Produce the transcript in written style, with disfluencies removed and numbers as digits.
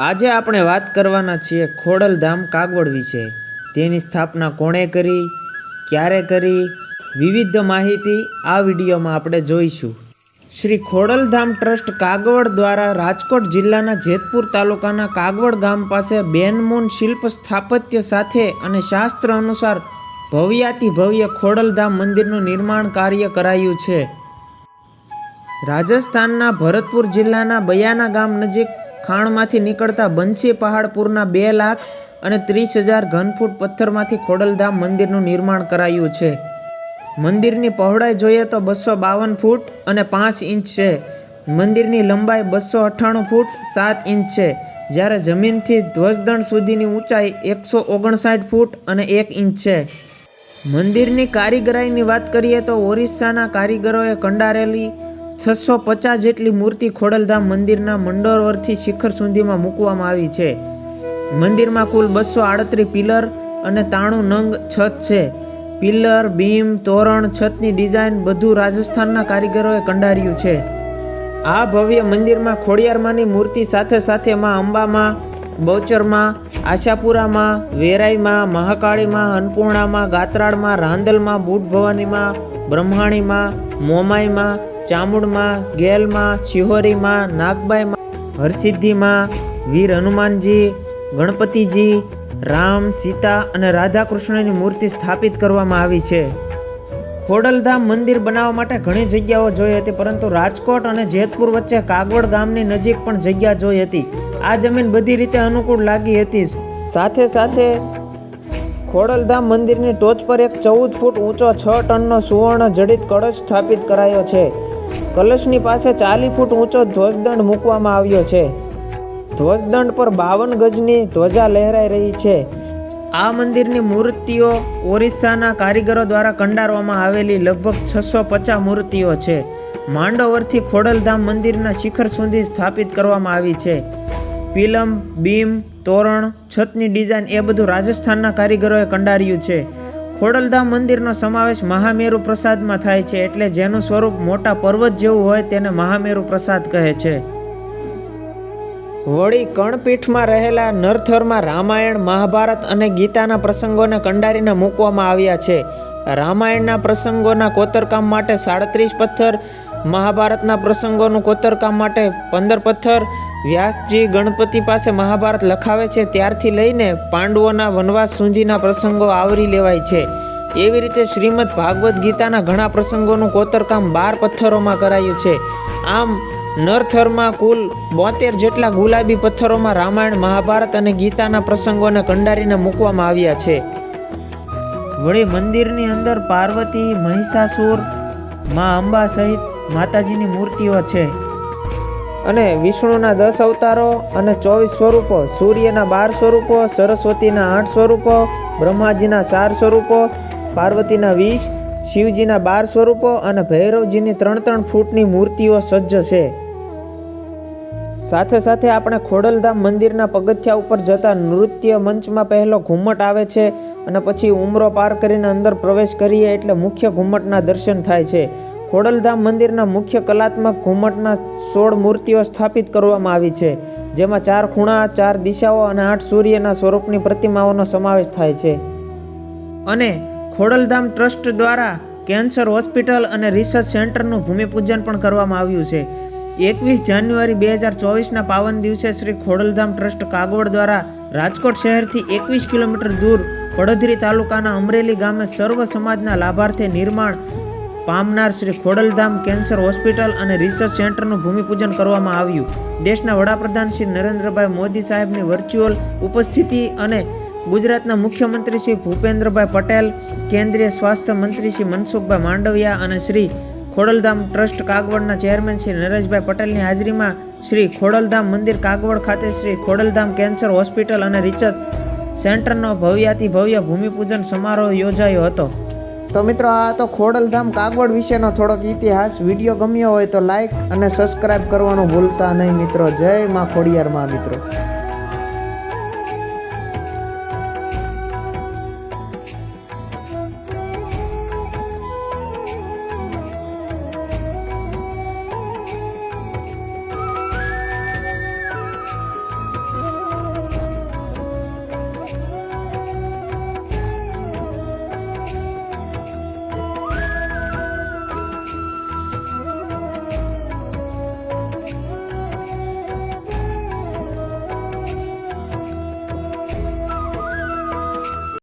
આજે આપણે વાત કરવાના છીએ ખોડલધામ કાગવડ વિશે. તેની સ્થાપના કોણે કરી, ક્યારે કરી, વિવિધ માહિતી આ વિડીયોમાં આપણે જોઈશું. શ્રી ખોડલધામ ટ્રસ્ટ કાગવડ દ્વારા રાજકોટ જિલ્લાના જેતપુર તાલુકાના કાગવડ ગામ પાસે બેનમૂન શિલ્પ સ્થાપત્ય સાથે અને શાસ્ત્ર અનુસાર ભવ્યાતિ ભવ્ય ખોડલધામ મંદિરનું નિર્માણ કાર્ય કરાયું છે. રાજસ્થાનના ભરતપુર જિલ્લાના બયાના ગામ નજીક ખાણમાંથી નીકળતા બંસી પહાડપુરના 2,30,000 ઘનફૂટ પથ્થરમાંથી ખોડલધામ મંદિરનું નિર્માણ કરાયું છે. મંદિરની પહોળાઈ જોઈએ તો 252 ફૂટ અને 5 ઇંચ છે. મંદિરની લંબાઈ 298 ફૂટ 7 ઇંચ છે, જ્યારે જમીનથી ધ્વજદંડ સુધીની ઊંચાઈ 159 ફૂટ અને 1 ઇંચ છે. મંદિરની કારીગરાઈની વાત કરીએ તો ઓરિસ્સાના કારીગરોએ કંડારેલી 650 જેટલી મૂર્તિ ખોડલધામ મંદિરના મંડોરથી શિખર સુધીમાં મૂકવામાં આવી છે. મંદિરમાં કુલ 238 પિલર અને 93 નંગ છત છે. પિલર, બીમ, તોરણ, છતની ડિઝાઇન બધું રાજસ્થાનના કારીગરોએ કંડાર્યું છે. આ ભવ્ય મંદિરમાં ખોડિયારમાંની મૂર્તિ સાથે સાથે માં અંબામાં, બહુચરમાં, આશાપુરામાં, વેરાઈમાં, મહાકાળીમાં, અન્નપૂર્ણામાં, ગાત્રાળમાં, રાંદલમાં, બુટ ભવાનીમાં, બ્રહ્માણીમાં, મોમાઈમાં, ચામુંડમાં, ગેલમાં, શિહોરીમાં, નાગબાઈમાં, હરસિદ્ધિમાં, વીર હનુમાનજી, ગણપતિજી, રામ, સીતા અને રાધાકૃષ્ણની મૂર્તિ સ્થાપિત કરવામાં આવી છે. ખોડલધામ મંદિર બનાવવા માટે ઘણી જગ્યાઓ જોઈ હતી, પરંતુ રાજકોટ અને જેતપુર વચ્ચે કાગવડ ગામની નજીક પણ જગ્યા જોઈ હતી. આ જમીન બધી રીતે અનુકૂળ લાગી હતી. સાથે સાથે ખોડલધામ મંદિરની ટોચ પર એક 14 ફૂટ ઊંચો 6 ટનનો સુવર્ણ જડિત કળશ સ્થાપિત કરાયો છે. કલશની પાસે 40 ફૂટ ઊંચો ધ્વજદંડ મૂકવામાં આવ્યો છે. ધ્વજદંડ પર 52 ગજની ધ્વજા લહેરાઈ રહી છે. આ મંદિરની મૂર્તિઓ ઓરિસ્સાના કારીગરો દ્વારા કંડારવામાં આવેલી લગભગ 650 મૂર્તિઓ છે. માંડોવરથી ખોડલધામ મંદિરના શિખર સુધી સ્થાપિત કરવામાં આવી છે. પિલમ, બીમ, તોરણ, છતની ડિઝાઇન એ બધું રાજસ્થાનના કારીગરોએ કંડાર્યું છે. ખોડલધામ મંદિરનો સમાવેશ મહામેરુ પ્રસાદમાં થાય છે, એટલે જેનું સ્વરૂપ મોટા પર્વત જેવું હોય તેને મહામેરુ પ્રસાદ કહે છે. વળી કર્ણપીઠમાં રહેલા નરથરમાં રામાયણ, મહાભારત અને ગીતાના પ્રસંગોને કંડારીને મૂકવામાં આવ્યા છે. રામાયણના પ્રસંગોના કોતરકામ માટે 37 પથ્થર, મહાભારતના પ્રસંગોનું કોતરકામ માટે 15 પથ્થર. વ્યાસજી ગણપતિ પાસે મહાભારત લખાવે છે ત્યારથી લઈને પાંડવોના વનવાસ સુધીના પ્રસંગો આવરી લેવાય છે. એવી રીતે શ્રીમદ ભાગવદ્ ગીતાના ઘણા પ્રસંગોનું કોતરકામ 12 પથ્થરોમાં કરાયું છે. આમ નરથરમાં કુલ 72 જેટલા ગુલાબી પથ્થરોમાં રામાયણ, મહાભારત અને ગીતાના પ્રસંગોને કંડારીને મૂકવામાં આવ્યા છે. વળી મંદિરની અંદર પાર્વતી, મહિષાસુર, મા અંબા સહિત માતાજીની મૂર્તિઓ છે. અને વિષ્ણુના 10 અવતારો અને 24 સ્વરૂપો, સૂર્યના 12 સ્વરૂપો, સરસ્વતીના 8 સ્વરૂપો, બ્રહ્માજીના 4 સ્વરૂપો, પાર્વતીના 20, શિવજીના 12 સ્વરૂપો અને ભૈરવજીની 3-3 ફૂટની મૂર્તિઓ સજ્જ છે. સાથે સાથે આપણે ખોડલધામ મંદિરના પગથિયા ઉપર જતા નૃત્ય મંચમાં પહેલો ઘુમ્મટ આવે છે અને પછી ઉમરો પાર કરીને અંદર પ્રવેશ કરીએ એટલે મુખ્ય ઘુમ્મટના દર્શન થાય છે. ખોડલધામ મંદિરના મુખ્ય કલાત્મક ઘુમ્મટના 16 મૂર્તિઓ સ્થાપિત કરવામાં આવી છે, જેમાં 4 ખૂણા, 4 દિશાઓ અને 8 સૂર્યના સ્વરૂપની પ્રતિમાઓનો સમાવેશ થાય છે. અને ખોડલધામ ટ્રસ્ટ દ્વારા કેન્સર હોસ્પિટલ અને રિસર્ચ સેન્ટરનું ભૂમિપૂજન પણ કરવામાં આવ્યું છે. 21 જાન્યુઆરી 2024ના પાવન દિવસે શ્રી ખોડલધામ ટ્રસ્ટ કાગવડ દ્વારા રાજકોટ શહેરથી 21 કિલોમીટર દૂર પડધરી તાલુકાના અમરેલી ગામે સર્વ સમાજના લાભાર્થે નિર્માણ પામનાર શ્રી ખોડલધામ કેન્સર હોસ્પિટલ અને રિસર્ચ સેન્ટરનું ભૂમિપૂજન કરવામાં આવ્યું. દેશના વડાપ્રધાન શ્રી નરેન્દ્રભાઈ મોદી સાહેબની વર્ચ્યુઅલ ઉપસ્થિતિ અને ગુજરાતના મુખ્યમંત્રી શ્રી ભૂપેન્દ્રભાઈ પટેલ, કેન્દ્રીય સ્વાસ્થ્ય મંત્રી શ્રી મનસુખભાઈ માંડવિયા અને શ્રી ખોડલધામ ટ્રસ્ટ કાગવડના ચેરમેન શ્રી નરેશભાઈ પટેલની હાજરીમાં શ્રી ખોડલધામ મંદિર કાગવડ ખાતે શ્રી ખોડલધામ કેન્સર હોસ્પિટલ અને રિસર્ચ સેન્ટરનો ભવ્યાતિ ભવ્ય ભૂમિપૂજન સમારોહ યોજાયો હતો. તો મિત્રો, આ તો ખોડલધામ કાગવડ વિશેનો થોડોક ઇતિહાસ. વિડીયો ગમ્યો હોય તો લાઈક અને સબસ્ક્રાઈબ કરવાનું ભૂલતા નહીં મિત્રો. જય માં ખોડિયાર માં મિત્રો.